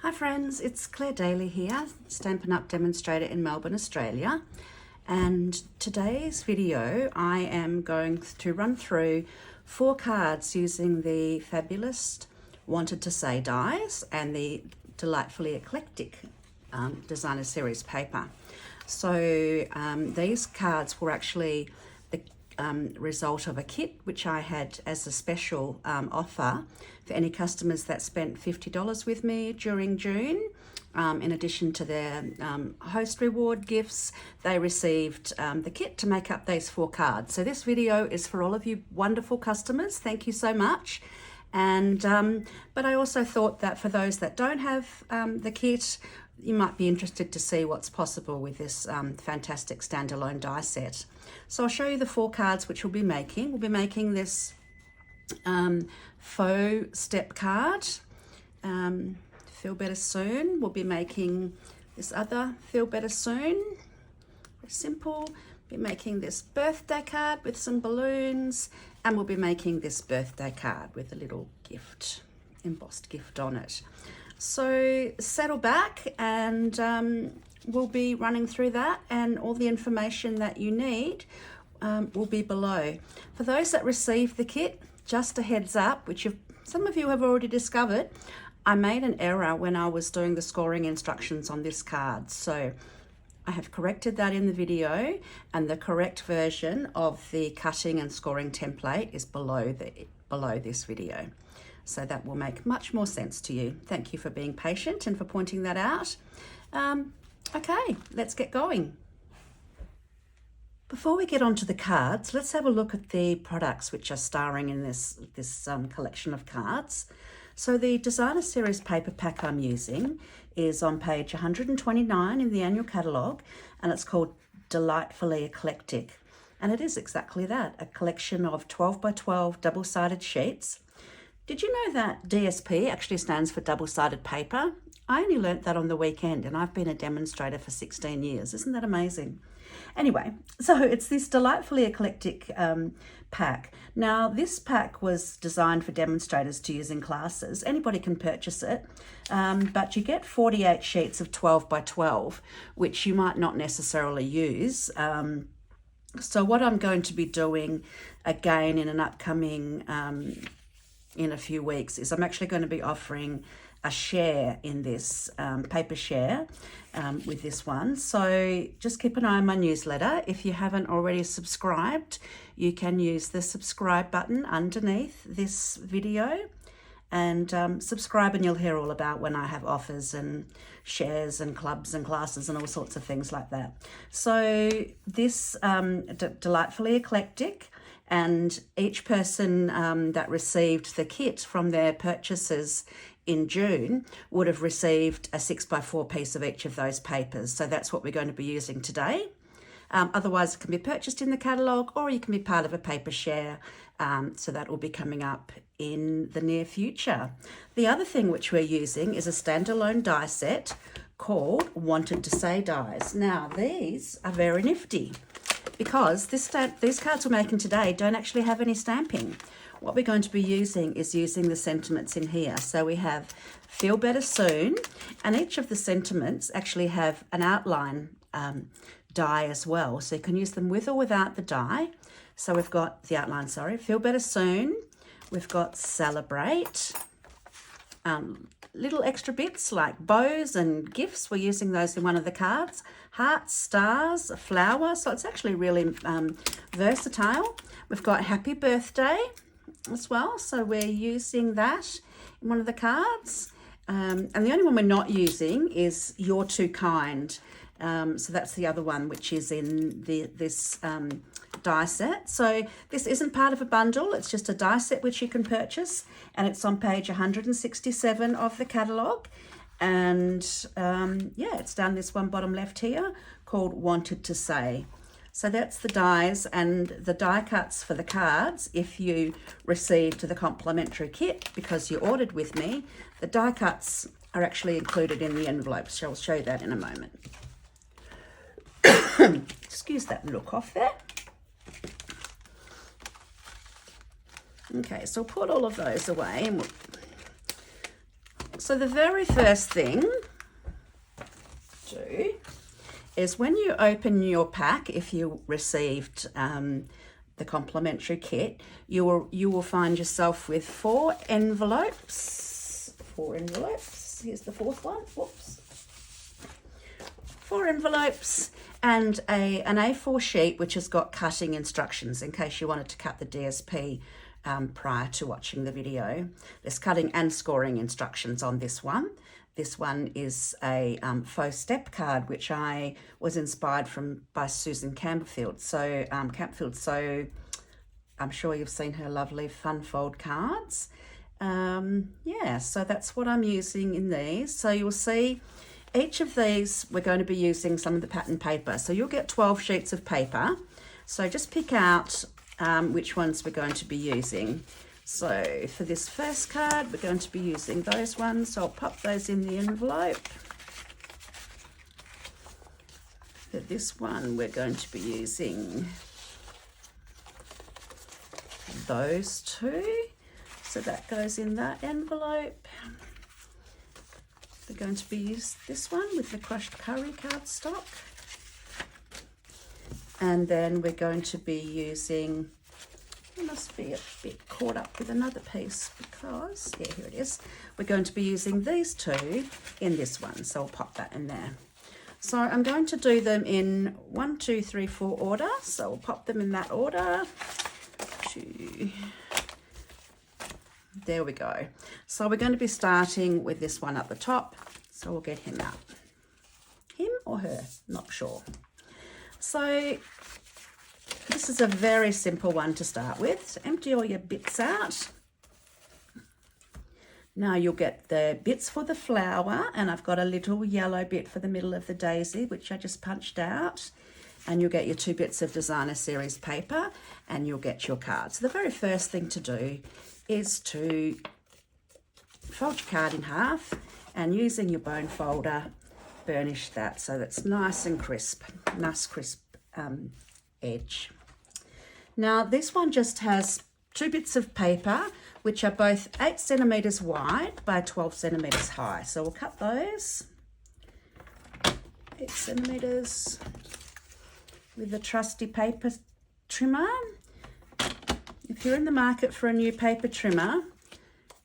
Hi friends, it's Claire Daly here, Stampin' Up demonstrator in Melbourne, Australia. And today's video I am going to run through 4 cards using the fabulous Wanted to Say dies and the delightfully eclectic designer series paper. So these cards were actually the result of a kit which I had as a special offer for any customers that spent $50 with me during June. In addition to their host reward gifts, they received the kit to make up these 4 cards. So this video is for all of you wonderful customers. Thank you so much. And but I also thought that for those that don't have the kit, you might be interested to see what's possible with this fantastic standalone die set. So I'll show you the 4 cards which we'll be making. We'll be making this faux step card, Feel Better Soon. We'll be making this other Feel Better Soon, very simple. Be making this birthday card with some balloons, and we'll be making this birthday card with a little gift, embossed gift on it. So settle back and we'll be running through that, and all the information that you need will be below. For those that received the kit, just a heads up, which some of you have already discovered, I made an error when I was doing the scoring instructions on this card. So I have corrected that in the video, and the correct version of the cutting and scoring template is below this video. So that will make much more sense to you. Thank you for being patient and for pointing that out. Okay, let's get going. Before we get onto the cards, let's have a look at the products which are starring in this collection of cards. So the designer series paper pack I'm using is on page 129 in the annual catalogue, and it's called Delightfully Eclectic. And it is exactly that, a collection of 12 by 12 double-sided sheets. Did you know that DSP actually stands for double-sided paper? I only learnt that on the weekend, and I've been a demonstrator for 16 years. Isn't that amazing? Anyway, so it's this delightfully eclectic pack. Now, this pack was designed for demonstrators to use in classes. Anybody can purchase it, but you get 48 sheets of 12 by 12, which you might not necessarily use. So what I'm going to be doing again in an upcoming in a few weeks is I'm actually going to be offering a share in this paper share with this one. So just keep an eye on my newsletter. If you haven't already subscribed, you can use the subscribe button underneath this video and subscribe, and you'll hear all about when I have offers and shares and clubs and classes and all sorts of things like that. So this delightfully eclectic, and each person that received the kit from their purchases in June would have received a 6x4 piece of each of those papers. So that's what we're going to be using today. Otherwise, it can be purchased in the catalogue, or you can be part of a paper share. So that will be coming up in the near future. The other thing which we're using is a standalone die set called Wanted to Say dies. Now, these are very nifty, because these cards we're making today don't actually have any stamping. What we're going to be using is using the sentiments in here. So we have Feel Better Soon, and each of the sentiments actually have an outline die as well. So you can use them with or without the die. So we've got the outline, Feel Better Soon. We've got Celebrate. Little extra bits like bows and gifts. We're using those in one of the cards. Hearts, stars, a flower. So it's actually really versatile. We've got Happy Birthday as well. So we're using that in one of the cards. And the only one we're not using is You're Too Kind. So that's the other one, which is in this die set. So this isn't part of a bundle. It's just a die set which you can purchase, and it's on page 167 of the catalogue. And yeah, it's down this one bottom left here called Wanted to Say. So that's the dies and the die cuts for the cards. If you received the complimentary kit because you ordered with me, the die cuts are actually included in the envelopes. So I'll show you that in a moment. Excuse that little cough there. Okay, so I'll put all of those away and we'll So the very first thing to do is when you open your pack, if you received the complimentary kit, you will find yourself with 4 envelopes. 4 envelopes. Here's the 4th one. Whoops. 4 envelopes and an A4 sheet which has got cutting instructions in case you wanted to cut the DSP prior to watching the video. There's cutting and scoring instructions on this one. This one is a faux step card, which I was inspired by Susan Campfield. So I'm sure you've seen her lovely fun fold cards. Yeah, so that's what I'm using in these. So you'll see each of these we're going to be using some of the pattern paper. So you'll get 12 sheets of paper. So just pick out which ones we're going to be using. So for this first card, we're going to be using those ones. So I'll pop those in the envelope. For this one, we're going to be using those 2. So that goes in that envelope. We're going to be using this one with the crushed curry cardstock. And then we're going to be using, I must be a bit caught up with another piece because, yeah, here it is. We're going to be using these 2 in this one. So I'll pop that in there. So I'm going to do them in 1, 2, 3, 4 order. So we'll pop them in that order. 2. There we go. So we're going to be starting with this one at the top. So we'll get him out. Him or her, not sure. So this is a very simple one to start with. So empty all your bits out. Now you'll get the bits for the flower, and I've got a little yellow bit for the middle of the daisy, which I just punched out. And you'll get your 2 bits of designer series paper, and you'll get your card. So the very first thing to do is to fold your card in half, and using your bone folder, burnish that so that's nice and crisp, nice crisp edge. Now this one just has 2 bits of paper, which are both 8 centimeters wide by 12 centimeters high. So we'll cut those 8 centimeters with a trusty paper trimmer. If you're in the market for a new paper trimmer,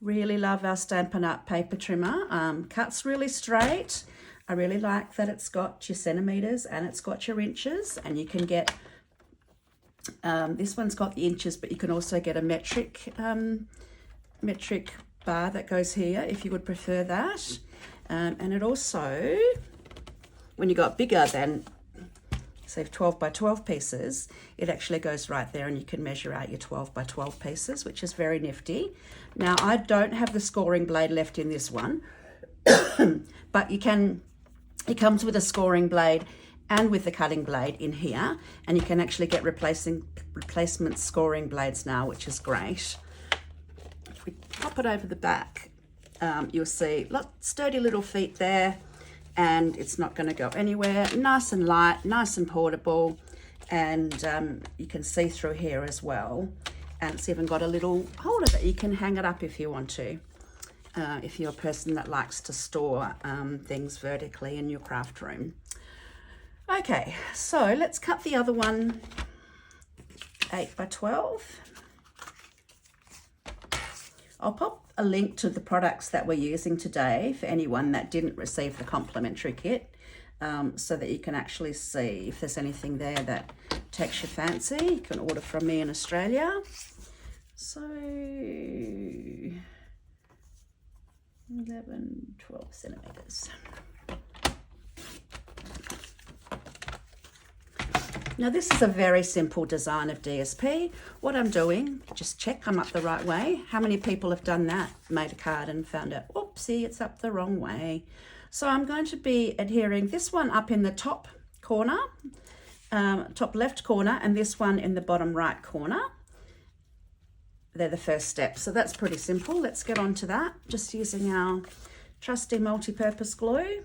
really love our Stampin' Up paper trimmer. Cuts really straight. I really like that it's got your centimeters and it's got your inches, and you can get, this one's got the inches, but you can also get a metric bar that goes here if you would prefer that. And it also, when you got bigger than, say 12 by 12 pieces, it actually goes right there and you can measure out your 12 by 12 pieces, which is very nifty. Now I don't have the scoring blade left in this one, but you can, it comes with a scoring blade and with the cutting blade in here, and you can actually get replacement scoring blades now, which is great. If we pop it over the back, you'll see sturdy little feet there, and it's not going to go anywhere. Nice and light, nice and portable, and you can see through here as well. And it's even got a little holder that you can hang it up if you want to, if you're a person that likes to store things vertically in your craft room. Okay, so let's cut the other one 8 by 12. I'll pop a link to the products that we're using today for anyone that didn't receive the complimentary kit, so that you can actually see if there's anything there that takes your fancy. You can order from me in Australia. So 11, 12 centimeters. Now this is a very simple design of DSP. What I'm doing, just check I'm up the right way. How many people have done that? Made a card and found out, oopsie, it's up the wrong way. So I'm going to be adhering this one up in the top corner, top left corner, and this one in the bottom right corner. They're the first step. So that's pretty simple. Let's get on to that. Just using our trusty multi-purpose glue.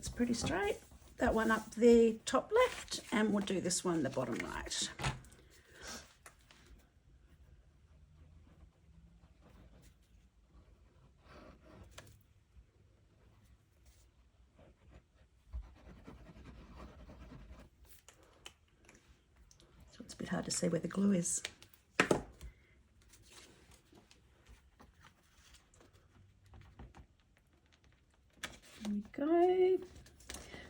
it's pretty straight. That one up the top left, and we'll do this one the bottom right. So it's a bit hard to see where the glue is. There we go.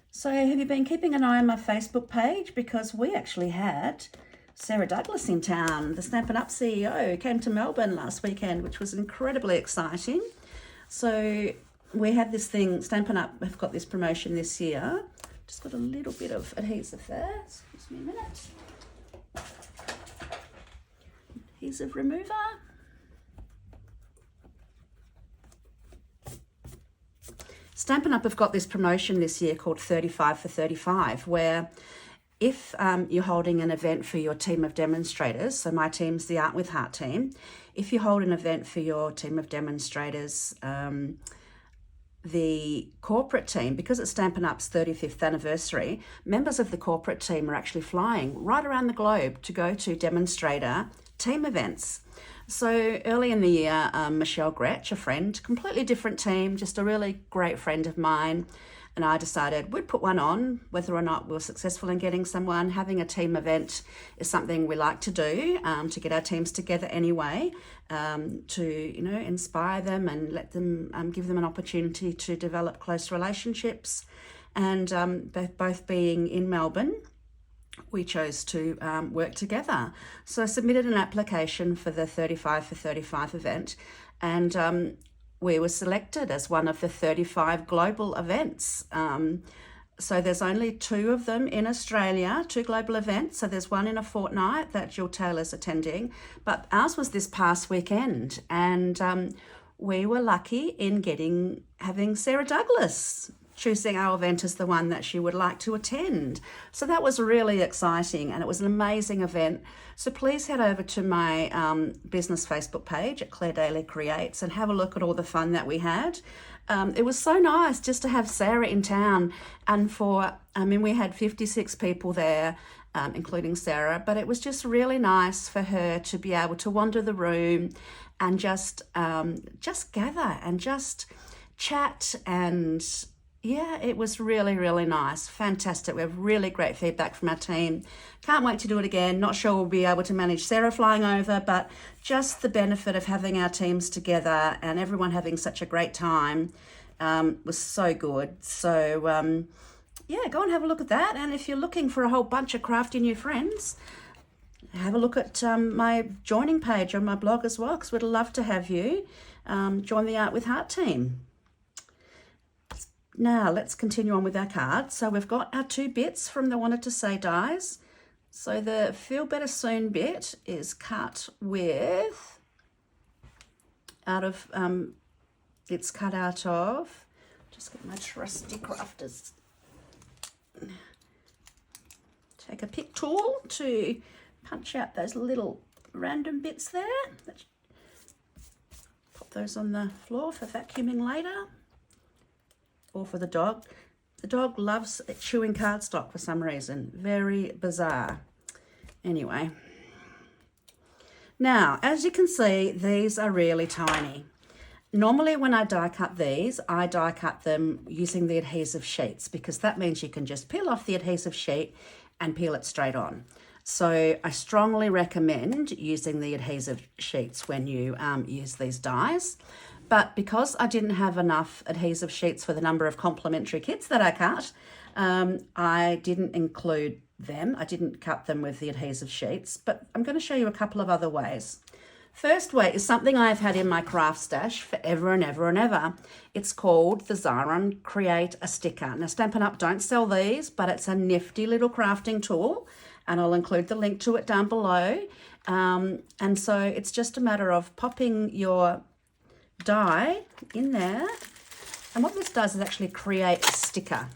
So have you been keeping an eye on my Facebook page? Because we actually had Sarah Douglas in town. The Stampin' Up CEO came to Melbourne last weekend, which was incredibly exciting. So we had this thing, Stampin' Up have got this promotion this year. Just got a little bit of adhesive there. Excuse me a minute. Adhesive remover. Stampin' Up have got this promotion this year called 35 for 35, where if you're holding an event for your team of demonstrators, so my team's the Art with Heart team, if you hold an event for your team of demonstrators, the corporate team, because it's Stampin' Up's 35th anniversary, members of the corporate team are actually flying right around the globe to go to demonstrator team events. So early in the year, Michelle Gretsch, a friend, completely different team, just a really great friend of mine, and I decided we'd put one on. Whether or not we were successful in getting someone, having a team event is something we like to do, to get our teams together anyway, to, you know, inspire them and let them, give them an opportunity to develop close relationships. And both being in Melbourne, we chose to work together. So I submitted an application for the 35 for 35 event, and we were selected as one of the 35 global events. So there's only 2 of them in Australia, 2 global events. So there's one in a fortnight that Jill Taylor's attending, but ours was this past weekend, and we were lucky in having Sarah Douglas choosing our event as the one that she would like to attend. So that was really exciting, and it was an amazing event. So please head over to my business Facebook page at Claire Daly Creates and have a look at all the fun that we had. It was so nice just to have Sarah in town, and we had 56 people there, including Sarah, but it was just really nice for her to be able to wander the room and just gather and just chat. And yeah, it was really, really nice. Fantastic. We have really great feedback from our team. Can't wait to do it again. Not sure we'll be able to manage Sarah flying over, but just the benefit of having our teams together and everyone having such a great time was so good. So yeah, go and have a look at that. And if you're looking for a whole bunch of crafty new friends, have a look at my joining page on my blog as well, because we'd love to have you join the Art with Heart team. Now let's continue on with our cards. So we've got our 2 bits from the Wanted to Say dies. So the Feel Better Soon bit is cut with, it's cut out of, just get my trusty crafters. Take a pick tool to punch out those little random bits there. Pop those on the floor for vacuuming later. Or for the dog. The dog loves chewing cardstock for some reason. Very bizarre. Anyway. Now, as you can see, these are really tiny. Normally when I die cut these, I die cut them using the adhesive sheets, because that means you can just peel off the adhesive sheet and peel it straight on. So I strongly recommend using the adhesive sheets when you use these dies. But because I didn't have enough adhesive sheets for the number of complimentary kits that I cut, I didn't include them. I didn't cut them with the adhesive sheets, but I'm going to show you a couple of other ways. First way is something I've had in my craft stash forever and ever and ever. It's called the Xyron Create a Sticker. Now, Stampin' Up don't sell these, but it's a nifty little crafting tool, and I'll include the link to it down below. And so it's just a matter of popping your die in there, and what this does is actually create a sticker.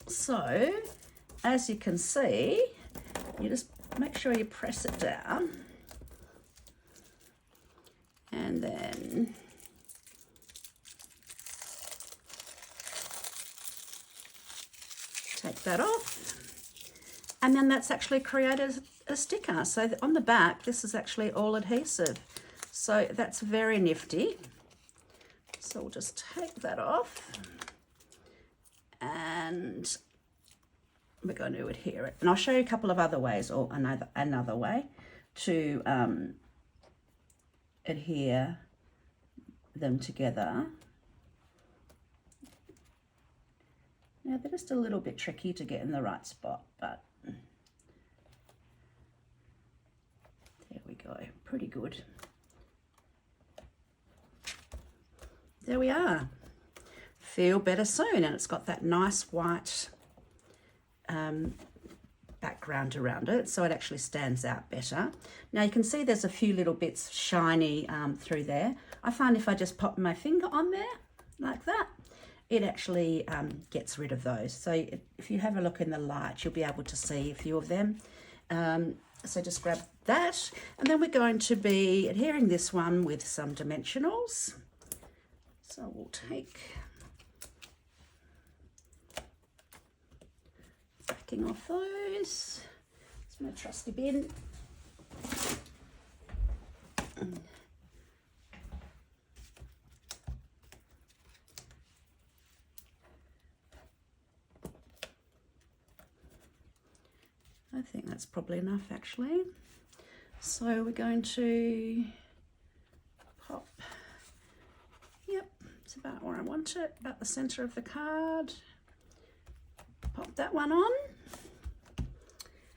So as you can see, you just make sure you press it down, and then that off. And then that's actually created a sticker. So on the back, this is actually all adhesive. So that's very nifty. So we'll just take that off. And we're going to adhere it. And I'll show you a couple of other ways, or another way to adhere them together. Now they're just a little bit tricky to get in the right spot, but there we go, pretty good. There we are. Feel better soon, and it's got that nice white background around it, so it actually stands out better. Now you can see there's a few little bits shiny through there. I find if I just pop my finger on there like that, it actually gets rid of those. So if you have a look in the light, you'll be able to see a few of them. So just grab that, and then we're going to be adhering this one with some dimensionals. So we'll take, backing off those. It's my trusty bin. I think that's probably enough actually. So we're going to pop, yep, it's about where I want it, about the center of the card. Pop that one on.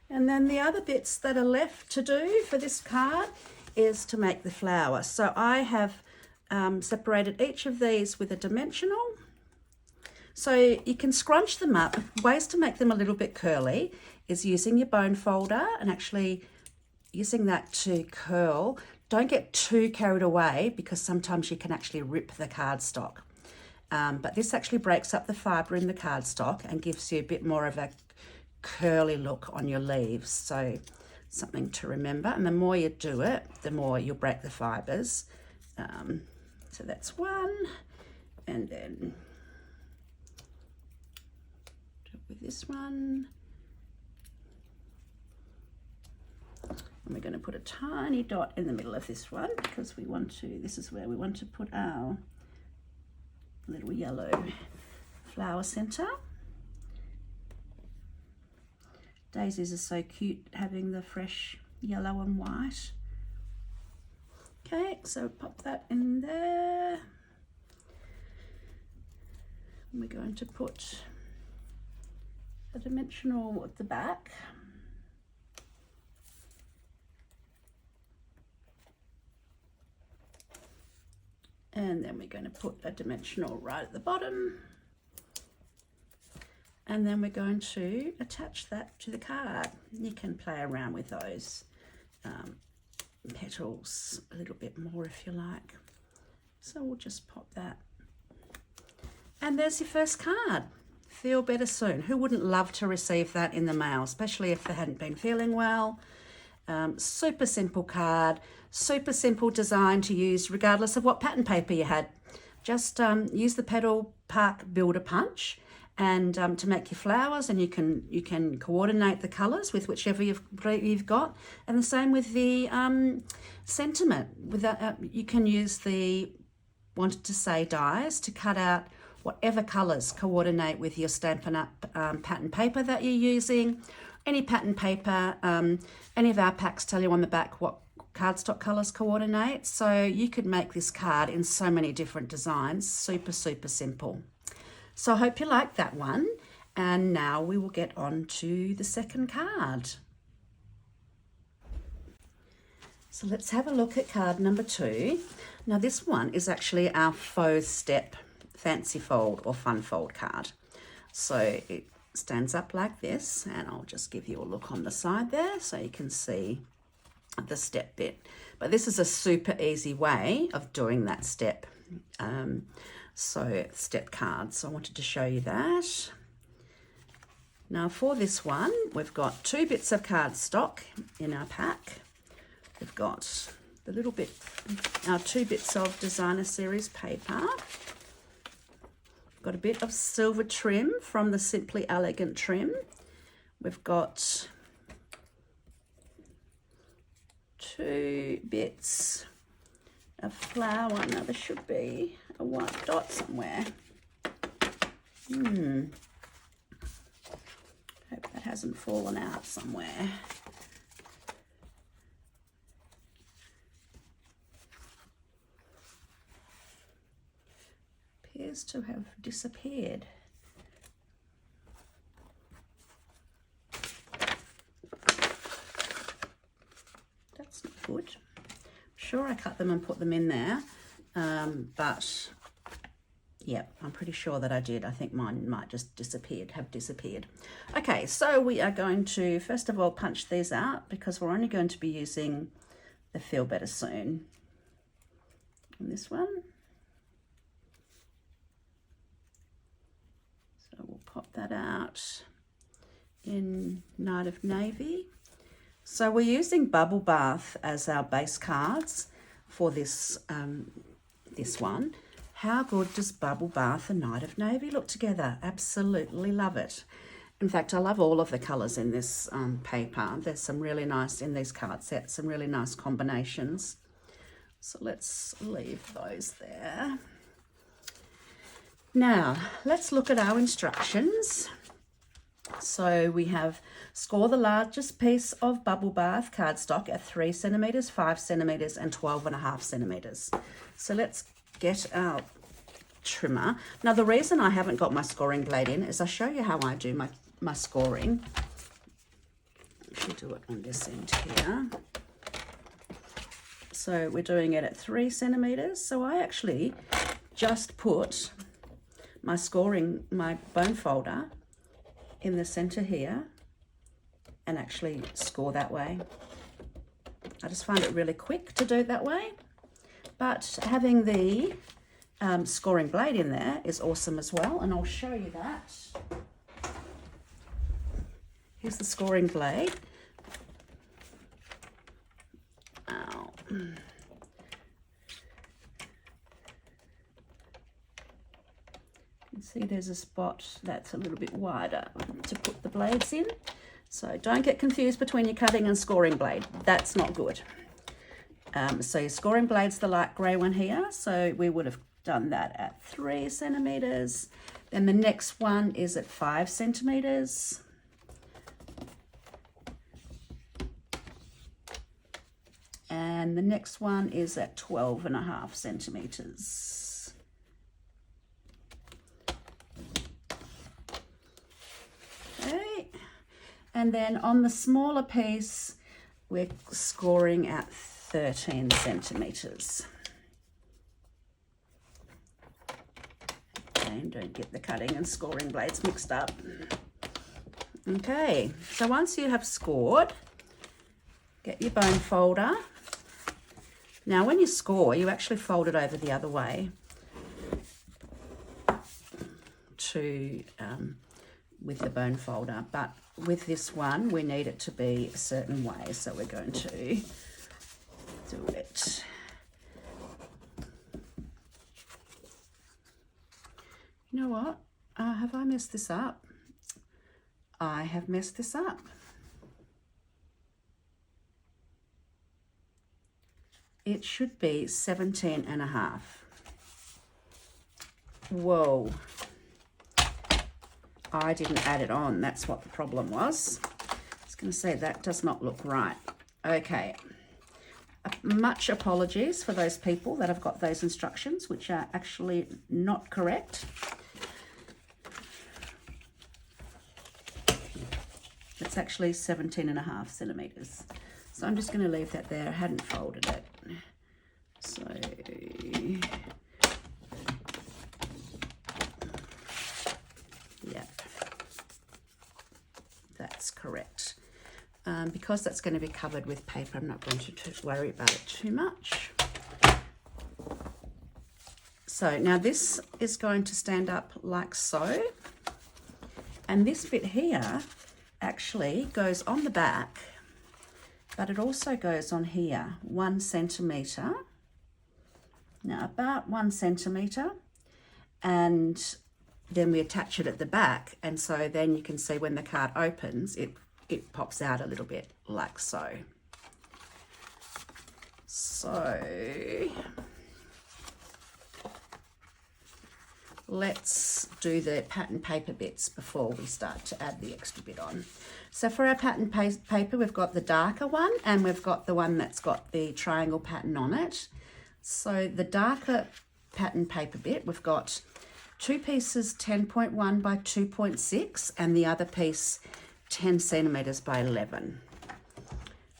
And then the other bits that are left to do for this card is to make the flower. So I have separated each of these with a dimensional. So you can scrunch them up. Ways to make them a little bit curly is using your bone folder and actually using that to curl. Don't get too carried away because sometimes you can actually rip the cardstock. But this actually breaks up the fibre in the cardstock and gives you a bit more of a curly look on your leaves. So something to remember. And the more you do it, the more you'll break the fibres. So that's one. And then do it with this one. And we're going to put a tiny dot in the middle of this one because we want to, this is where we want to put our little yellow flower centre. Daisies are so cute having the fresh yellow and white. Okay, so pop that in there. And we're going to put a dimensional at the back. And then we're going to put a dimensional right at the bottom. And then we're going to attach that to the card. You can play around with those petals a little bit more if you like. So we'll just pop that. And there's your first card. Feel better soon. Who wouldn't love to receive that in the mail, especially if they hadn't been feeling well? Super simple card, super simple design to use regardless of what pattern paper you had. Just use the Petal Park Builder Punch and to make your flowers, and you can coordinate the colours with whichever you've got, and the same with the sentiment. With that, you can use the Wanted to Say dies to cut out whatever colours coordinate with your Stampin' Up pattern paper that you're using. Any pattern paper, any of our packs tell you on the back what cardstock colours coordinate. So you could make this card in so many different designs. Super, super simple. So I hope you liked that one. And now we will get on to the second card. So let's have a look at card number 2. Now this one is actually our faux step fancy fold or fun fold card. So it stands up like this, and I'll just give you a look on the side there so you can see the step bit. But this is a super easy way of doing that step. So step card. So I wanted to show you that. Now for this one, we've got 2 bits of cardstock in our pack. We've got the little bit, our 2 bits of designer series paper. Got a bit of silver trim from the Simply Elegant trim. We've got 2 bits of flower. Now there should be a white dot somewhere. Hope that hasn't fallen out somewhere. Appears to have disappeared. That's not good. I'm sure I cut them and put them in there, but yeah, I'm pretty sure that I did. I think mine might just have disappeared. Okay, so we are going to, first of all, punch these out because we're only going to be using the Feel Better Soon. And this one. So we'll pop that out in Night of Navy. So we're using Bubble Bath as our base cards for this, this one. How good does Bubble Bath and Night of Navy look together? Absolutely love it. In fact, I love all of the colours in this paper. There's some really nice, in these card sets, some really nice combinations. So let's leave those there. Now, let's look at our instructions. So we have score the largest piece of Bubble Bath cardstock at 3 centimetres, 5 centimetres and 12.5 centimetres. So let's get our trimmer. Now the reason I haven't got my scoring blade in is I'll show you how I do my scoring. I should do it on this end here. So we're doing it at 3 centimetres. So I actually just put my scoring, my bone folder in the center here and actually score that way. I just find it really quick to do it that way. But having the scoring blade in there is awesome as well, and I'll show you that. Here's the scoring blade. Ow. You can see there's a spot that's a little bit wider to put the blades in. So don't get confused between your cutting and scoring blade. That's not good. So your scoring blade's the light grey one here. So we would have done that at 3 centimetres. Then the next one is at 5 centimetres. And the next one is at 12.5 centimetres. Okay. And then on the smaller piece, we're scoring at 13 centimetres. And don't get the cutting and scoring blades mixed up. Okay, so once you have scored, get your bone folder. Now when you score, you actually fold it over the other way to with the bone folder, but with this one we need it to be a certain way, so we're going to do it. You know what? Have I messed this up? I have messed this up. It should be 17.5. Whoa. I didn't add it on. That's what the problem was. I was going to say that does not look right. Okay. Much apologies for those people that have got those instructions, which are actually not correct. It's actually 17.5 centimetres. So I'm just going to leave that there. I hadn't folded it. So yeah, that's correct. Because that's going to be covered with paper, I'm not going to worry about it too much. So now this is going to stand up like so. And this bit here actually goes on the back, but it also goes on here, 1 centimetre. Now about 1 centimetre, and then we attach it at the back, and so then you can see when the card opens, it pops out a little bit like so. So let's do the pattern paper bits before we start to add the extra bit on. So for our pattern paper, we've got the darker one and we've got the one that's got the triangle pattern on it. So the darker pattern paper bit, we've got two pieces 10.1 by 2.6 and the other piece 10 centimeters by 11.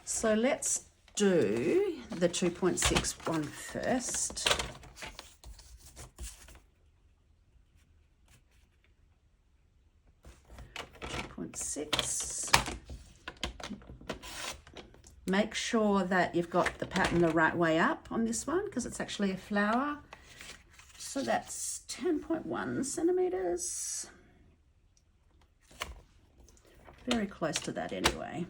So let's do the 2.6 one first. 2.6. Make sure that you've got the pattern the right way up on this one because it's actually a flower. So that's 10.1 centimeters. Very close to that anyway.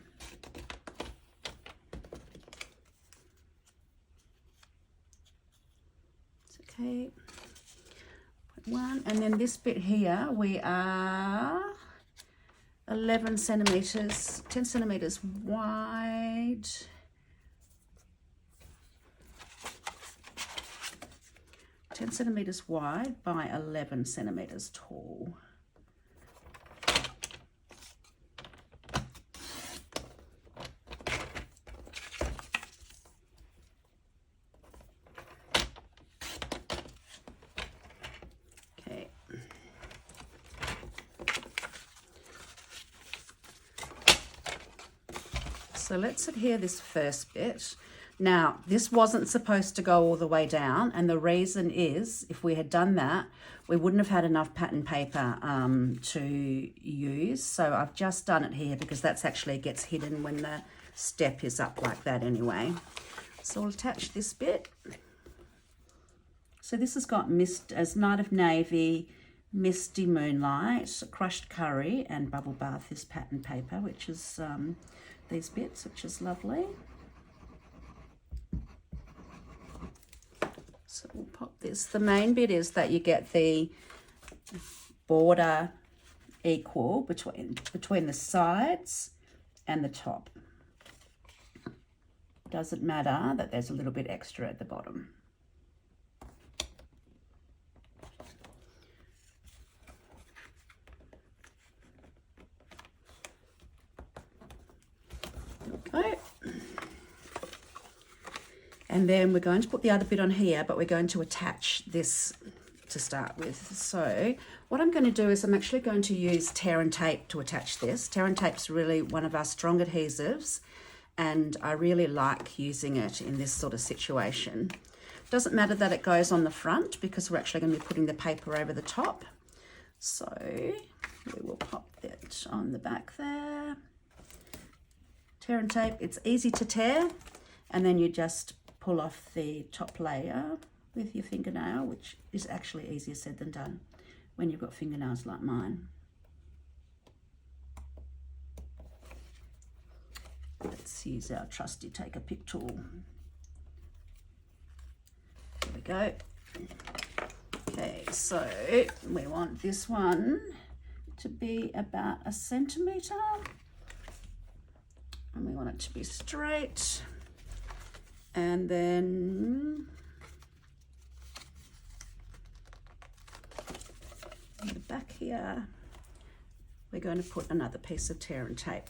It's okay. 0.1, and then this bit here we are 11 centimeters, 10 centimeters wide. Ten centimeters wide by 11 centimeters tall. Okay. So let's adhere this first bit. Now, this wasn't supposed to go all the way down, and the reason is, if we had done that, we wouldn't have had enough pattern paper to use. So I've just done it here because that's actually gets hidden when the step is up like that anyway. So I'll attach this bit. So this has got mist as Night of Navy, Misty Moonlight, Crushed Curry, and Bubble Bath is pattern paper, which is these bits, which is lovely. So we'll pop this. The main bit is that you get the border equal between the sides and the top. Doesn't matter that there's a little bit extra at the bottom. Okay. And then we're going to put the other bit on here, but we're going to attach this to start with. So what I'm going to do is I'm actually going to use tear and tape to attach this. Tear and tape's really one of our strong adhesives, and I really like using it in this sort of situation. Doesn't matter that it goes on the front because we're actually going to be putting the paper over the top. So we will pop that on the back there. Tear and tape, it's easy to tear, and then you just pull off the top layer with your fingernail, which is actually easier said than done when you've got fingernails like mine. Let's use our trusty take a pick tool. There we go. Okay, so we want this one to be about 1 centimetre, and we want it to be straight. And then on the back here, we're going to put another piece of tear and tape.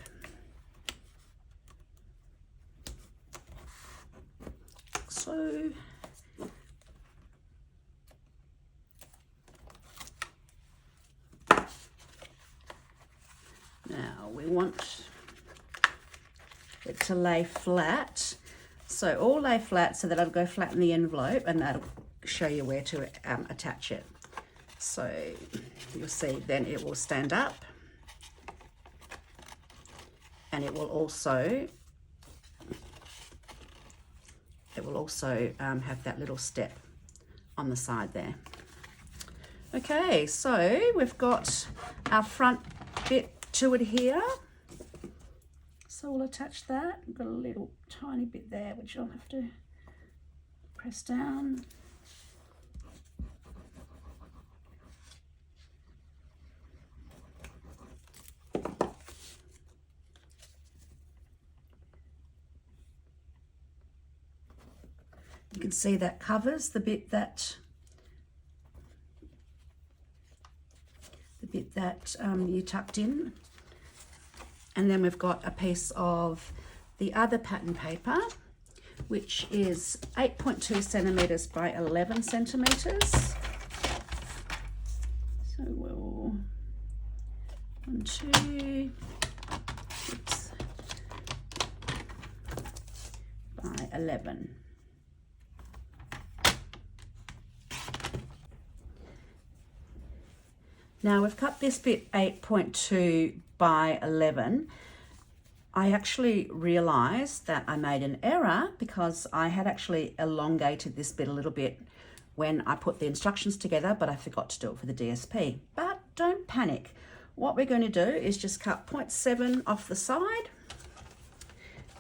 So now we want it to lay flat. So all lay flat so that it'll go flat in the envelope, and that'll show you where to attach it. So you'll see then it will stand up, and it will also have that little step on the side there. Okay, so we've got our front bit to adhere. So we'll attach that. We've got a little tiny bit there, which I'll have to press down. You can see that covers the bit that you tucked in. And then we've got a piece of the other pattern paper, which is 8.2 centimeters by 11 centimeters. So we'll 1, 2, oops, by 11. Now we've cut this bit 8.2 by 11. I actually realised that I made an error because I had actually elongated this bit a little bit when I put the instructions together, but I forgot to do it for the DSP. But don't panic. What we're going to do is just cut 0.7 off the side,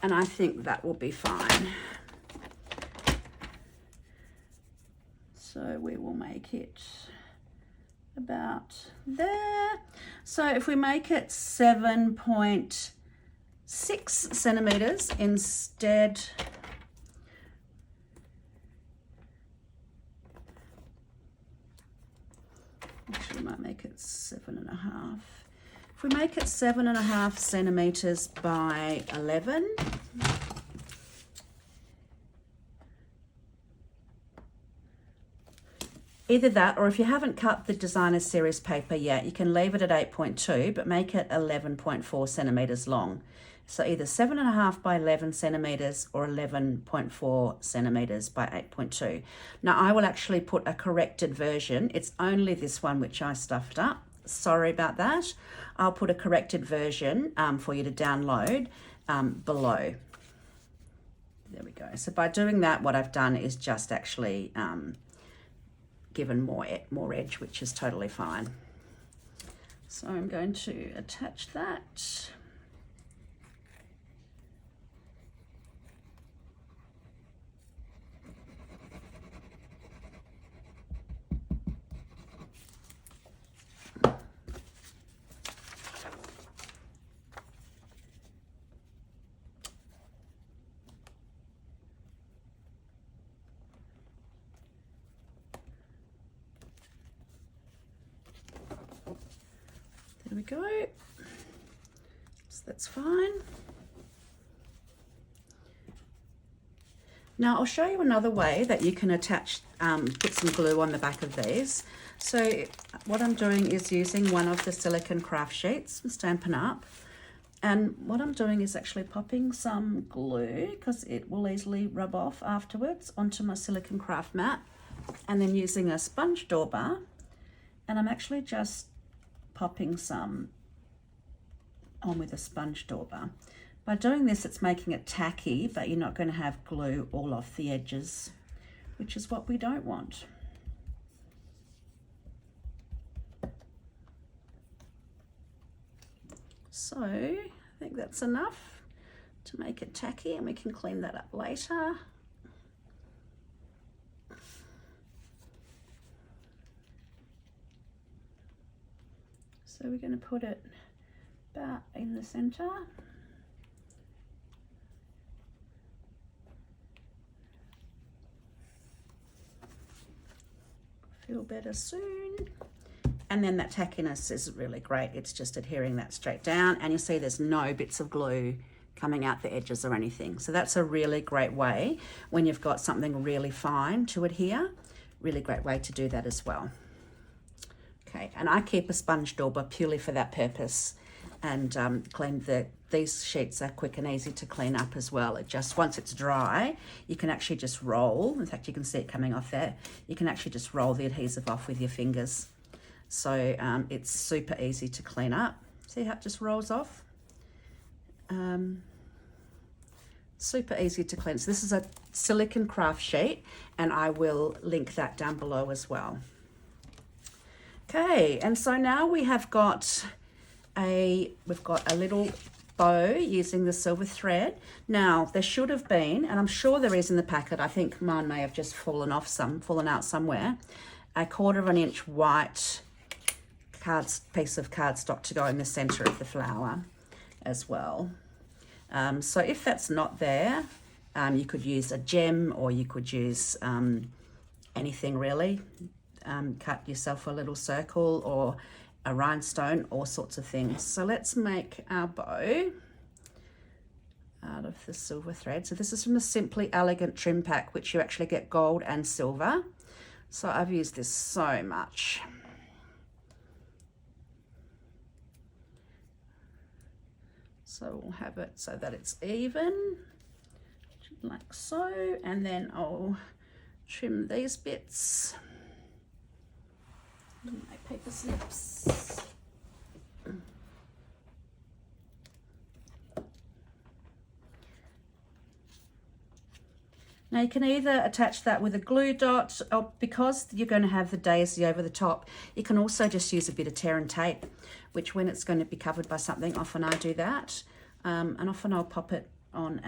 and I think that will be fine. So we will make it about there. So if we make it 7.6 centimeters instead, actually I might make it 7.5. If we make it 7.5 centimeters by 11, either that, or if you haven't cut the designer series paper yet, you can leave it at 8.2, but make it 11.4 centimeters long. So either 7.5 by 11 centimeters or 11.4 centimeters by 8.2. Now I will actually put a corrected version. It's only this one which I stuffed up. Sorry about that. I'll put a corrected version for you to download below. There we go. So by doing that, what I've done is just actually given more edge, which is totally fine. So I'm going to attach that. There we go. So that's fine. Now I'll show you another way that you can attach, put some glue on the back of these. So what I'm doing is using one of the silicone craft sheets from Stampin' Up. And what I'm doing is actually popping some glue, because it will easily rub off afterwards, onto my silicone craft mat. And then using a sponge dauber, and I'm actually just popping some on with a sponge dauber. By doing this, it's making it tacky, but you're not going to have glue all off the edges, which is what we don't want. So I think that's enough to make it tacky, and we can clean that up later. So we're going to put it about in the center. Feel better soon. And then that tackiness is really great. It's just adhering that straight down, and you'll see there's no bits of glue coming out the edges or anything. So that's a really great way when you've got something really fine to adhere. Really great way to do that as well. Okay, and I keep a sponge dauber purely for that purpose, and these sheets are quick and easy to clean up as well. It just, once it's dry, you can actually just roll. In fact, you can see it coming off there. You can actually just roll the adhesive off with your fingers. So it's super easy to clean up. See how it just rolls off? Super easy to clean. So this is a silicone craft sheet, and I will link that down below as well. Okay, and so now we've got a little bow using the silver thread. Now there should have been, and I'm sure there is in the packet, I think mine may have just fallen out somewhere, a 1/4 inch white piece of cardstock to go in the center of the flower as well. So if that's not there, You could use a gem, or you could use anything really. Cut yourself a little circle or a rhinestone, all sorts of things. So let's make our bow out of the silver thread. So this is from the Simply Elegant trim pack, which you actually get gold and silver. So I've used this so much. So we'll have it so that it's even, like so, and then I'll trim these bits. My paper snips. Now you can either attach that with a glue dot, or because you're going to have the daisy over the top, you can also just use a bit of tear and tape, which when it's going to be covered by something, often I do that. And often I'll pop it on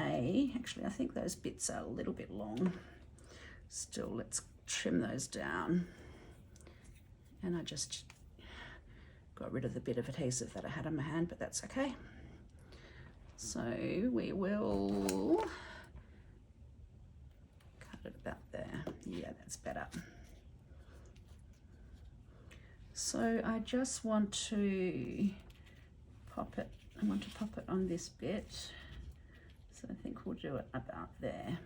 actually I think those bits are a little bit long. Still, let's trim those down. And I just got rid of the bit of adhesive that I had on my hand, but that's okay. So we will cut it about there. Yeah, that's better. So I just want to pop it, I want to pop it on this bit. So I think we'll do it about there.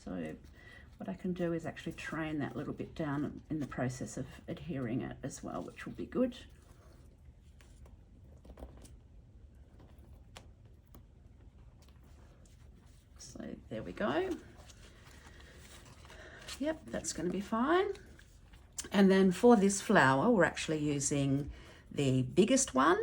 So what I can do is actually train that little bit down in the process of adhering it as well, which will be good. So there we go. Yep, that's going to be fine. And then for this flower, we're actually using the biggest one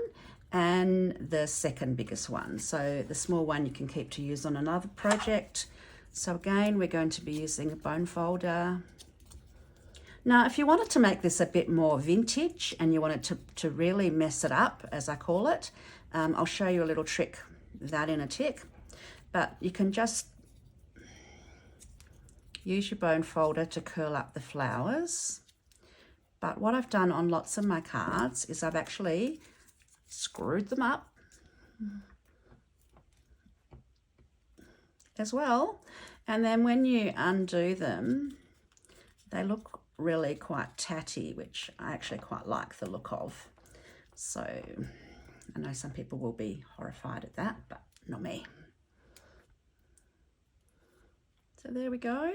and the second biggest one. So the small one you can keep to use on another project. So again, we're going to be using a bone folder. Now, if you wanted to make this a bit more vintage and you wanted to really mess it up, as I call it, I'll show you a little trick with that in a tick. But you can just use your bone folder to curl up the flowers. But what I've done on lots of my cards is I've actually screwed them up as well. And then when you undo them, they look really quite tatty, which I actually quite like the look of. So I know some people will be horrified at that, but not me. So there we go.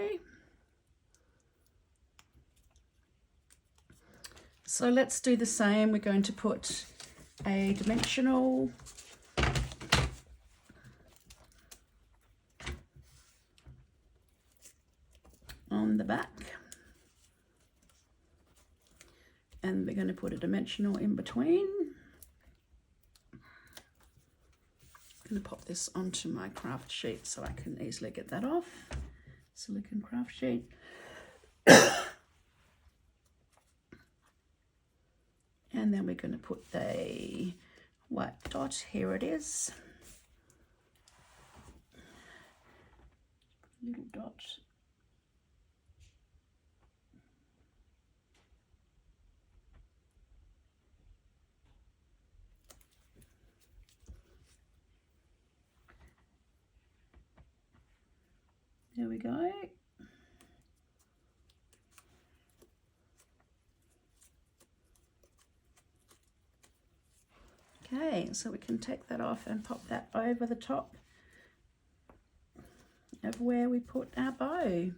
So let's do the same. We're going to put a dimensional on the back, and we're going to put a dimensional in between. I'm going to pop this onto my craft sheet so I can easily get that off. Silicone craft sheet. And then we're going to put the white dot. Here it is. Little dot. There we go. Okay, so we can take that off and pop that over the top of where we put our bow.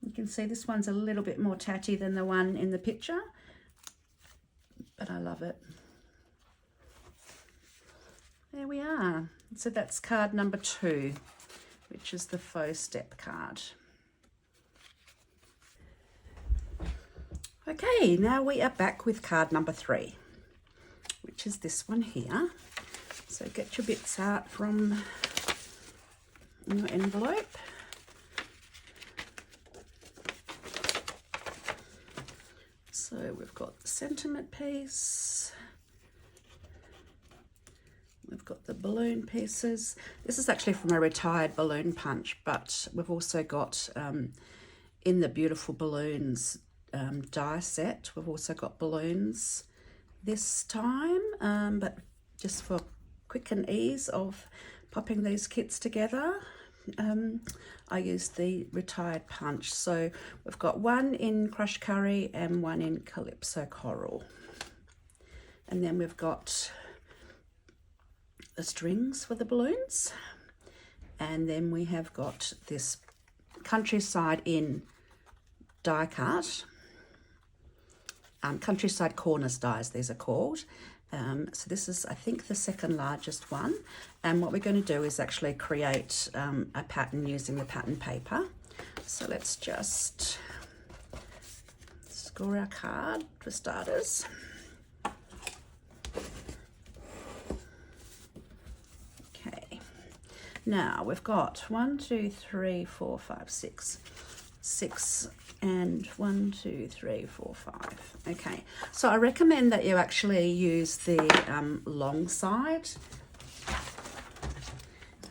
You can see this one's a little bit more tatty than the one in the picture, but I love it. There we are. So that's card number 2, which is the faux step card. Okay, now we are back with card number 3, which is this one here. So get your bits out from your envelope. So we've got the sentiment piece. We've got the balloon pieces. This is actually from a retired balloon punch, but we've also got in the beautiful balloons die set. We've also got balloons this time, but just for quick and ease of popping these kits together, I used the retired punch. So we've got one in crushed curry and one in calypso coral. And then we've got the strings for the balloons. And then we have got this countryside in die cut. Countryside corners dies, these are called. So this is, I think, the second largest one. And what we're going to do is actually create a pattern using the pattern paper. So let's just score our card for starters. Okay. Now we've got 1, 2, 3, 4, 5, 6. 6 and 1, 2, 3, 4, 5. Okay, so I recommend that you actually use the long side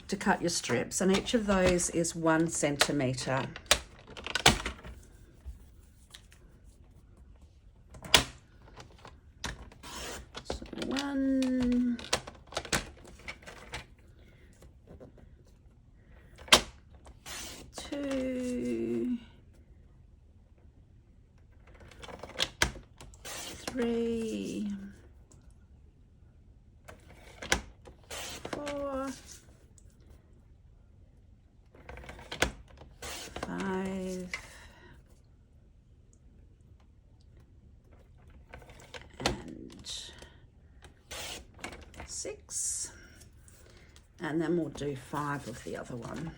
to cut your strips, and each of those is 1 centimetre. So 1, 2, 3, 4, 5, and 6, and then we'll do 5 of the other one.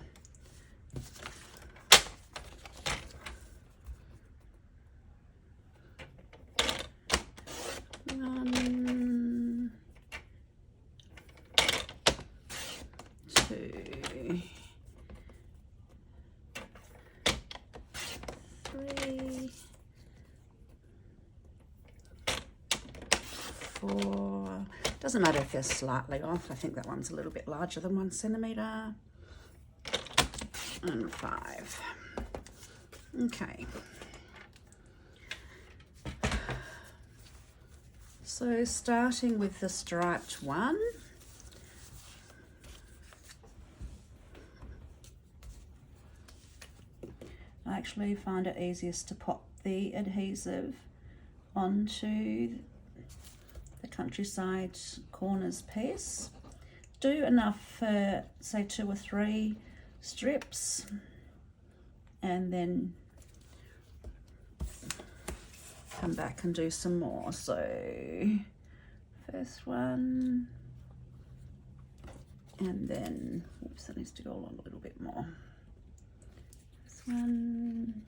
Doesn't matter if they're slightly off. I think that one's a little bit larger than 1 centimetre. And 5. Okay. So starting with the striped one, I actually find it easiest to pop the adhesive onto the countryside corners piece. Do enough for say 2 or 3 strips, and then come back and do some more. So first one, and then oops, that needs to go along a little bit more. This one,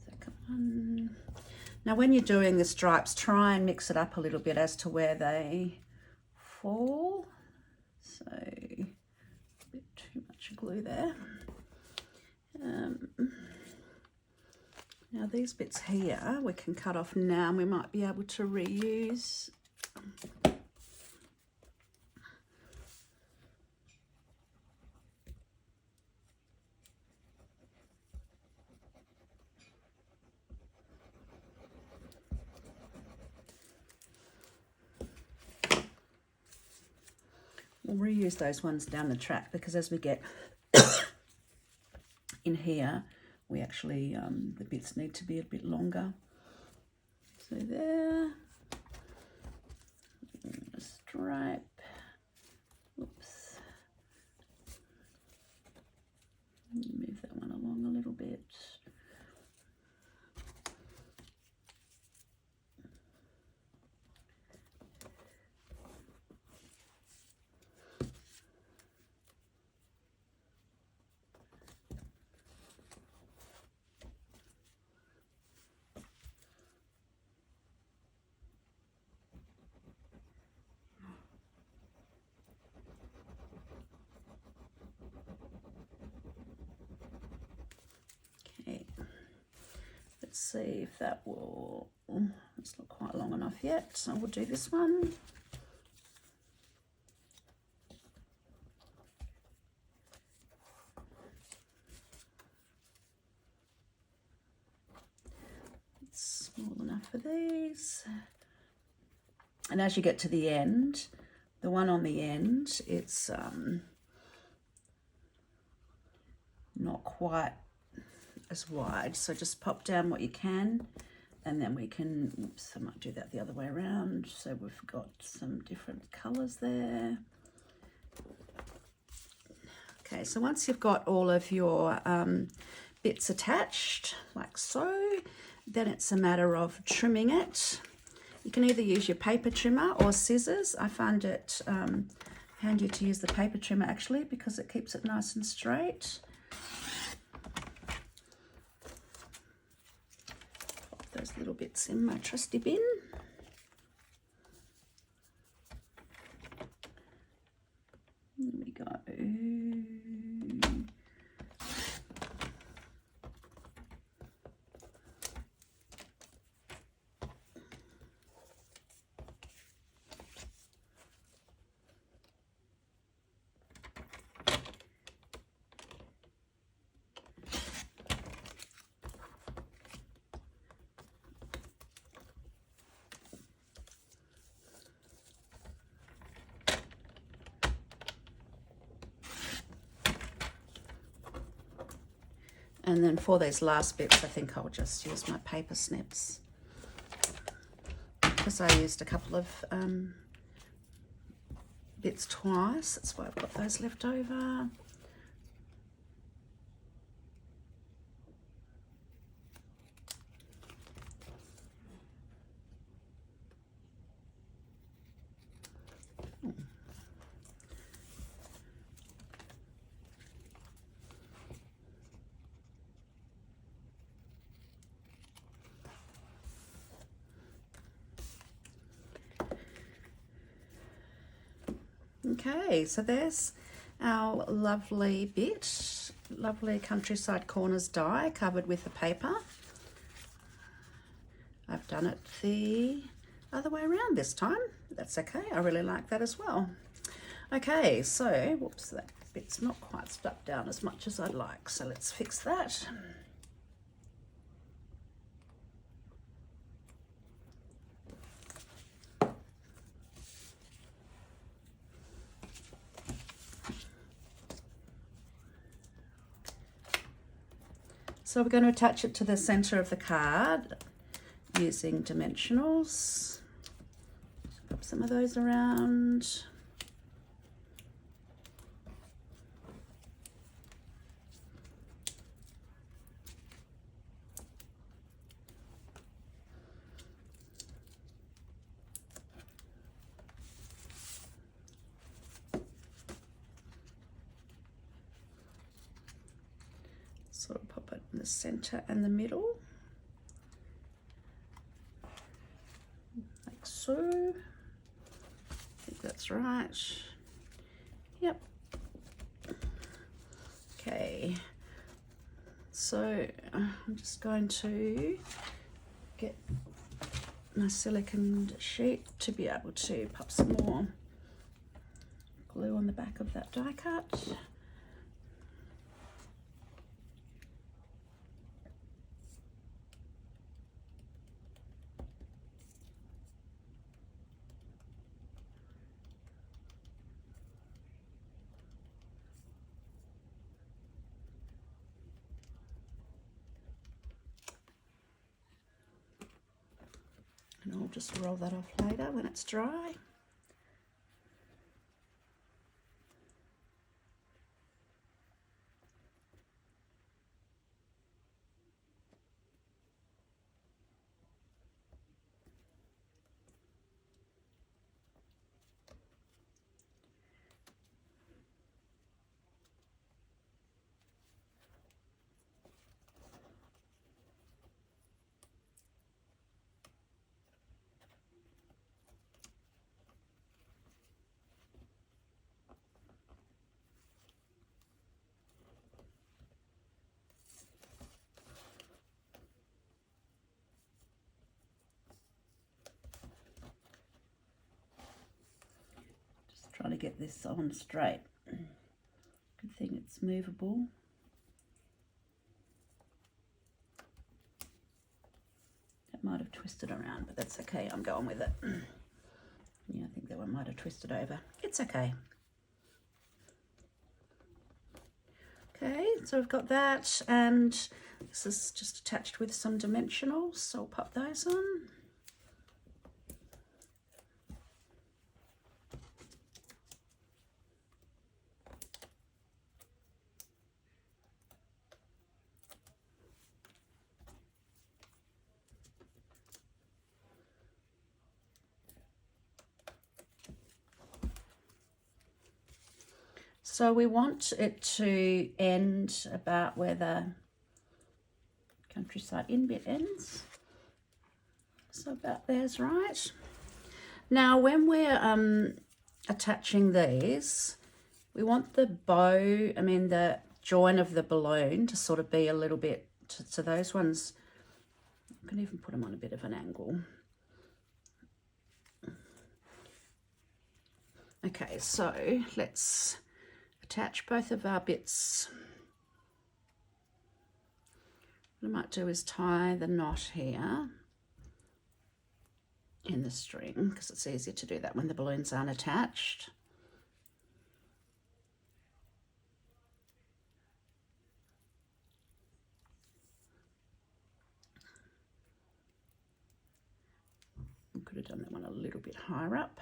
second one. Now when you're doing the stripes, try and mix it up a little bit as to where they fall. So a bit too much glue there. Now these bits here we can cut off now, and we might be able to reuse. We'll reuse those ones down the track, because as we get in here, we actually, the bits need to be a bit longer. So there, a stripe, oops, move that one along a little bit. Let's see if that will, it's not quite long enough yet, so we'll do this one. for these. And as you get to the end, the one on the end, it's not quite as wide. So just pop down what you can, and then we can, oops, I might do that the other way around. So we've got some different colors there. Okay, so once you've got all of your bits attached, like so, then it's a matter of trimming it. You can either use your paper trimmer or scissors. I find it handy to use the paper trimmer actually, because it keeps it nice and straight. Pop those little bits in my trusty bin. There we go. And then for these last bits, I think I'll just use my paper snips, because I used a couple of bits twice. That's why I've got those left over. Okay, so there's our lovely bit, lovely Countryside Corners die covered with the paper. I've done it the other way around this time. That's okay, I really like that as well. Okay, so, whoops, that bit's not quite stuck down as much as I'd like, so let's fix that. So we're going to attach it to the center of the card using dimensionals. Pop some of those around. Sort of pop it in the center and the middle, like so. I think that's right. Yep. Okay, so I'm just going to get my silicone sheet to be able to pop some more glue on the back of that die cut. And I'll just roll that off later when it's dry. Trying to get this on straight. Good thing it's movable. That might have twisted around, but that's okay. I'm going with it. Yeah, I think that one might have twisted over. It's okay. Okay, so I've got that, and this is just attached with some dimensionals, so I'll pop those on. So we want it to end about where the countryside in bit ends. So about there's right. Now when we're attaching these, we want the bow, the join of the balloon to sort of be a little bit, so those ones, I can even put them on a bit of an angle. Okay, so let's attach both of our bits. What I might do is tie the knot here in the string, because it's easier to do that when the balloons aren't attached. I could have done that one a little bit higher up.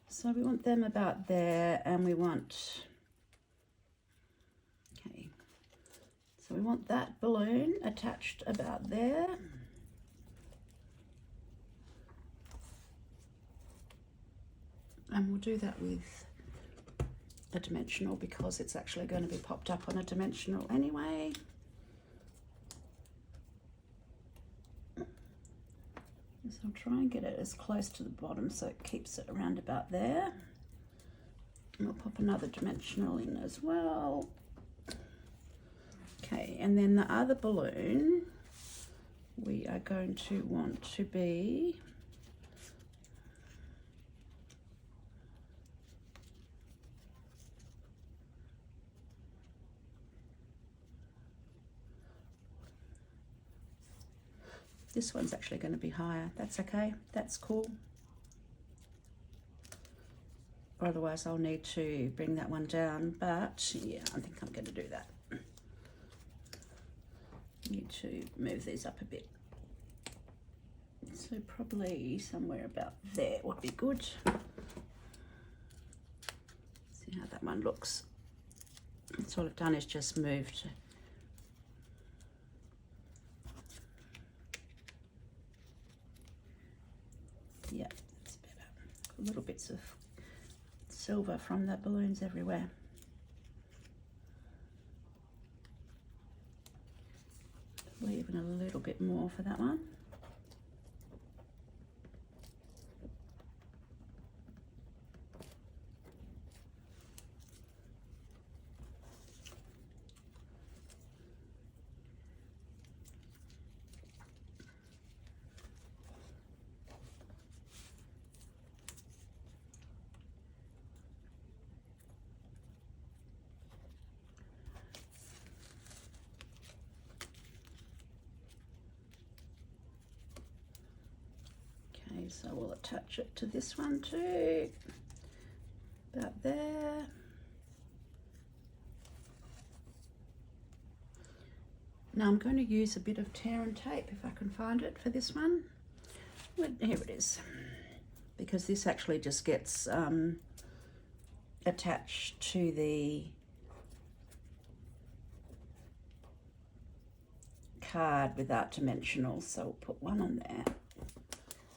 So we want them about there, and we want, okay, so we want that balloon attached about there. And we'll do that with a dimensional because it's actually going to be popped up on a dimensional anyway. So I'll try and get it as close to the bottom so it keeps it around about there. And we'll pop another dimensional in as well. Okay, and then the other balloon we are going to want to be this one's actually going to be higher. That's okay, that's cool. Or otherwise I'll need to bring that one down, but yeah, I think I'm going to do that. Need to move these up a bit. So probably somewhere about there would be good. See how that one looks. That's all I've done is just moved. Yeah, that's better. Little bits of silver from the balloons everywhere. Probably even a little bit more for that one. So we'll attach it to this one too, about there. Now I'm going to use a bit of tear and tape if I can find it for this one. Here it is, because this actually just gets attached to the card without dimensionals, so we'll put one on there.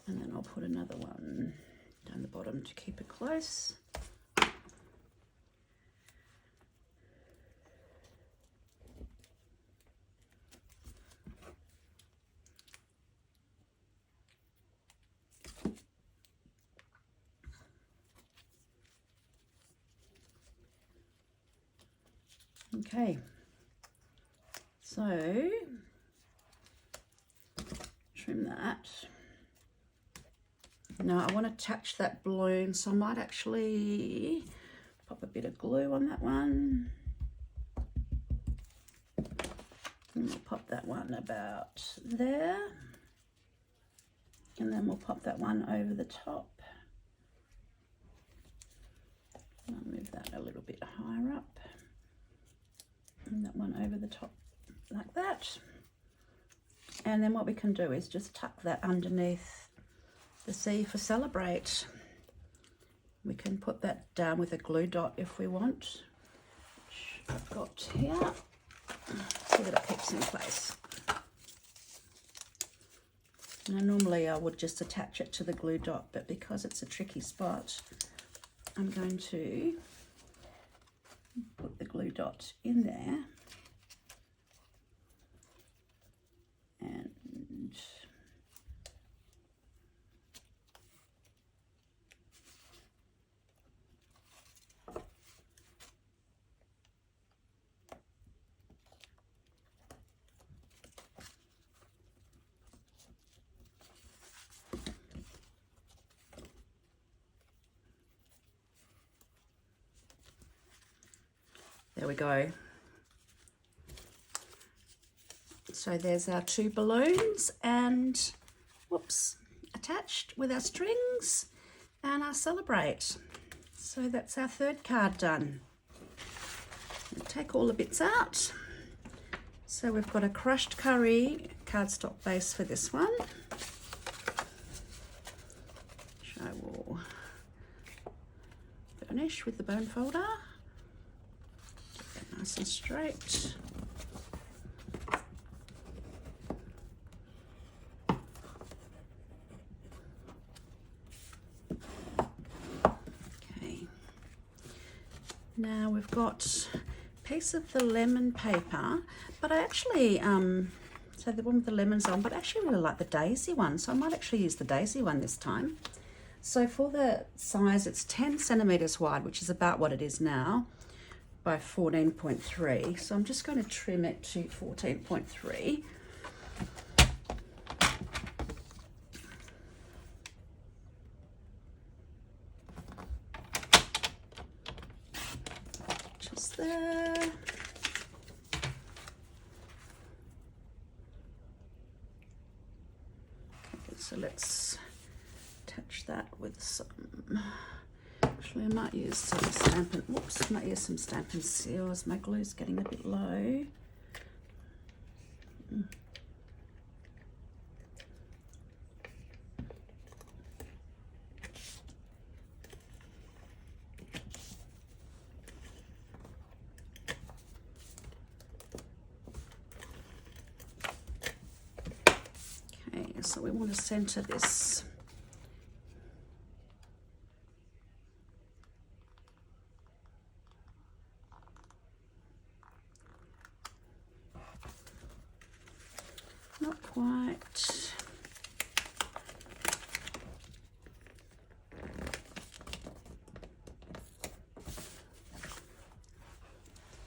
And then I'll put another one down the bottom to keep it close. Okay, so trim that. Now I want to attach that balloon, so I might actually pop a bit of glue on that one. And we'll pop that one about there. And then we'll pop that one over the top. I'll move that a little bit higher up. And that one over the top like that. And then what we can do is just tuck that underneath the C for celebrate. We can put that down with a glue dot if we want, which I've got here, so that it keeps in place. Now normally I would just attach it to the glue dot, but because it's a tricky spot, I'm going to put the glue dot in there and there we go. So there's our two balloons and, whoops, attached with our strings and our celebrate. So that's our third card done. We'll take all the bits out. So we've got a crushed curry cardstock base for this one, which I will burnish with the bone folder. Get that nice and straight. Now we've got a piece of the lemon paper, but I actually, so the one with the lemons on, but I actually really like the daisy one, so I might actually use the daisy one this time. So for the size, it's 10 centimeters wide, which is about what it is now, by 14.3. So I'm just going to trim it to 14.3. There. Okay, so let's attach that with some, actually I might use some Stampin', whoops, I might use some Stampin' Seals. My glue's getting a bit low. So we want to center this. Not quite.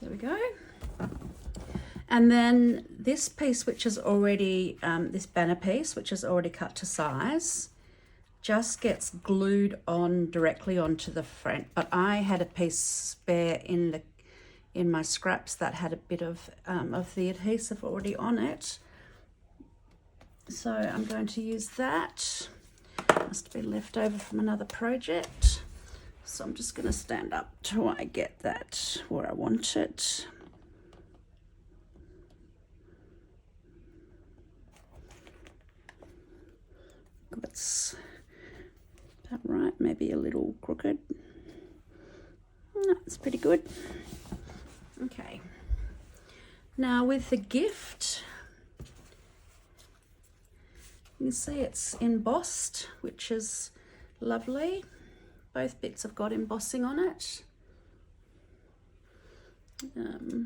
There we go. And then this piece, which is already, this banner piece, which is already cut to size, just gets glued on directly onto the front. But I had a piece spare in my scraps that had a bit of the adhesive already on it. So I'm going to use that. Must be left over from another project. So I'm just going to stand up till I get that where I want it. That's about right, maybe a little crooked. No, it's pretty good. Okay. Now with the gift, you can see it's embossed, which is lovely. Both bits have got embossing on it.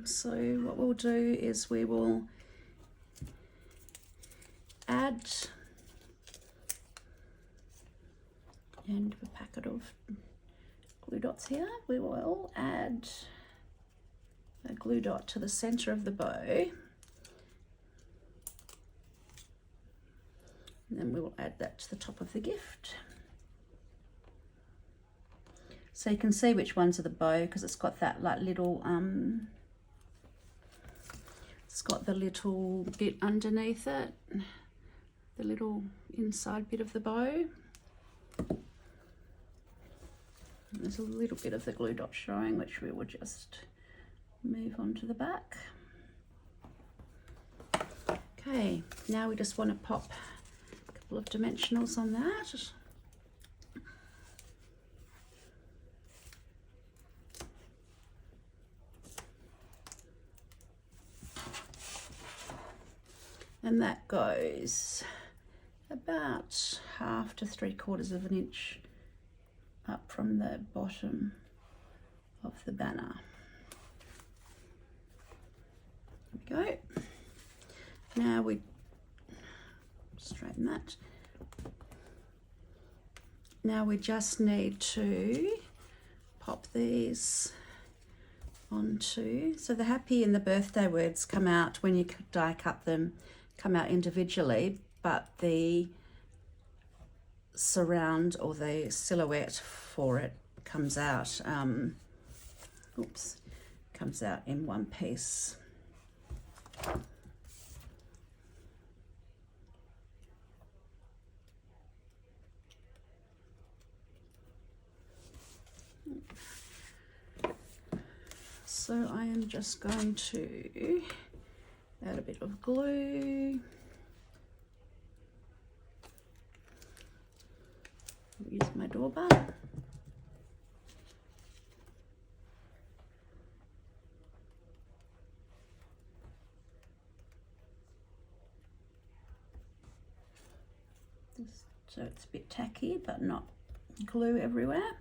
So what we'll do is we will add and a packet of glue dots here. We will add a glue dot to the center of the bow. And then we will add that to the top of the gift. So you can see which ones are the bow because it's got that like little, it's got the little bit underneath it, the little inside bit of the bow. There's a little bit of the glue dot showing, which we will just move on to the back. Okay, now we just want to pop a couple of dimensionals on that. And that goes about 1/2 to 3/4 of an inch up from the bottom of the banner. There we go. Now we straighten that. Now we just need to pop these onto, so the happy and the birthday words come out when you die cut them, come out individually, but the surround or the silhouette for it comes out, comes out in one piece. So I am just going to add a bit of glue. Use my doorbell. So it's a bit tacky, but not glue everywhere.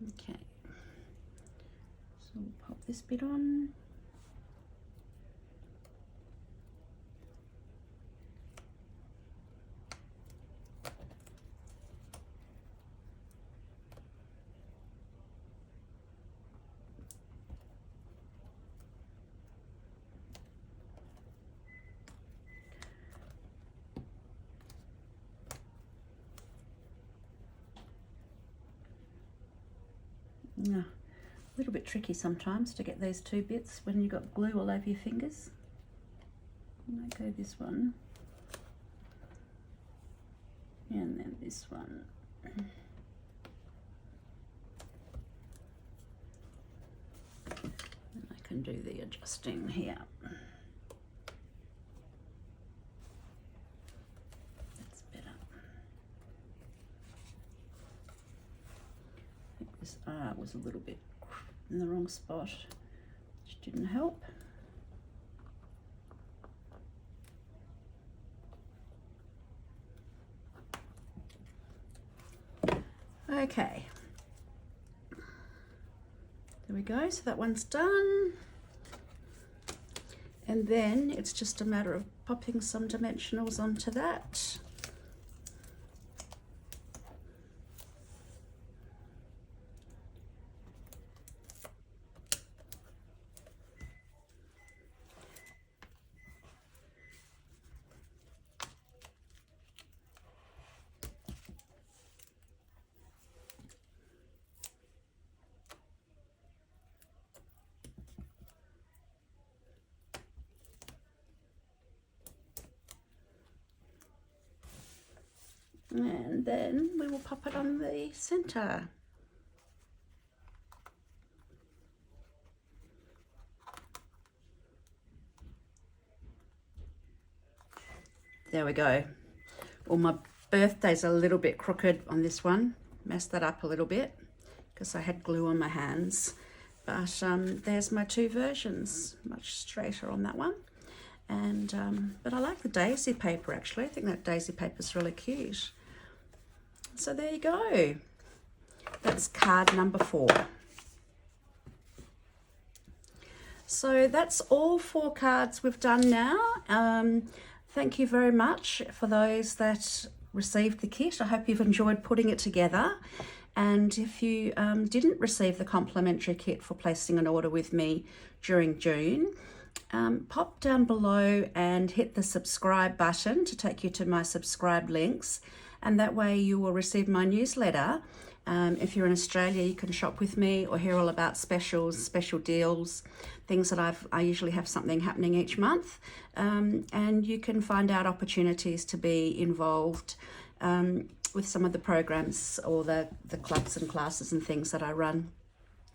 Okay, so we'll pop this bit on. A little bit tricky sometimes to get these two bits when you've got glue all over your fingers. I might go this one and then this one. And I can do the adjusting here. That's better. I think this was a little bit in the wrong spot, which didn't help. Okay, there we go, so that one's done. And then it's just a matter of popping some dimensionals onto that. And then we will pop it on the center. There we go. Well, my birthday's a little bit crooked on this one. Messed that up a little bit because I had glue on my hands. But there's my two versions, much straighter on that one. And but I like the daisy paper actually. I think that daisy paper's really cute. So there you go. That's card number 4. So that's all 4 cards we've done now. Thank you very much for those that received the kit. I hope you've enjoyed putting it together. And if you didn't receive the complimentary kit for placing an order with me during June, pop down below and hit the subscribe button to take you to my subscribe links. And that way you will receive my newsletter. If you're in Australia, you can shop with me or hear all about specials, special deals, things that I usually have something happening each month. And you can find out opportunities to be involved with some of the programs or the clubs and classes and things that I run.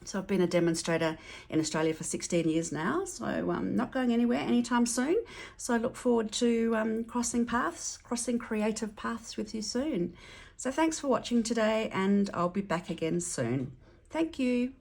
So I've been a demonstrator in Australia for 16 years now, so I'm not going anywhere anytime soon. So I look forward to crossing creative paths with you soon. So thanks for watching today, and I'll be back again soon. Thank you.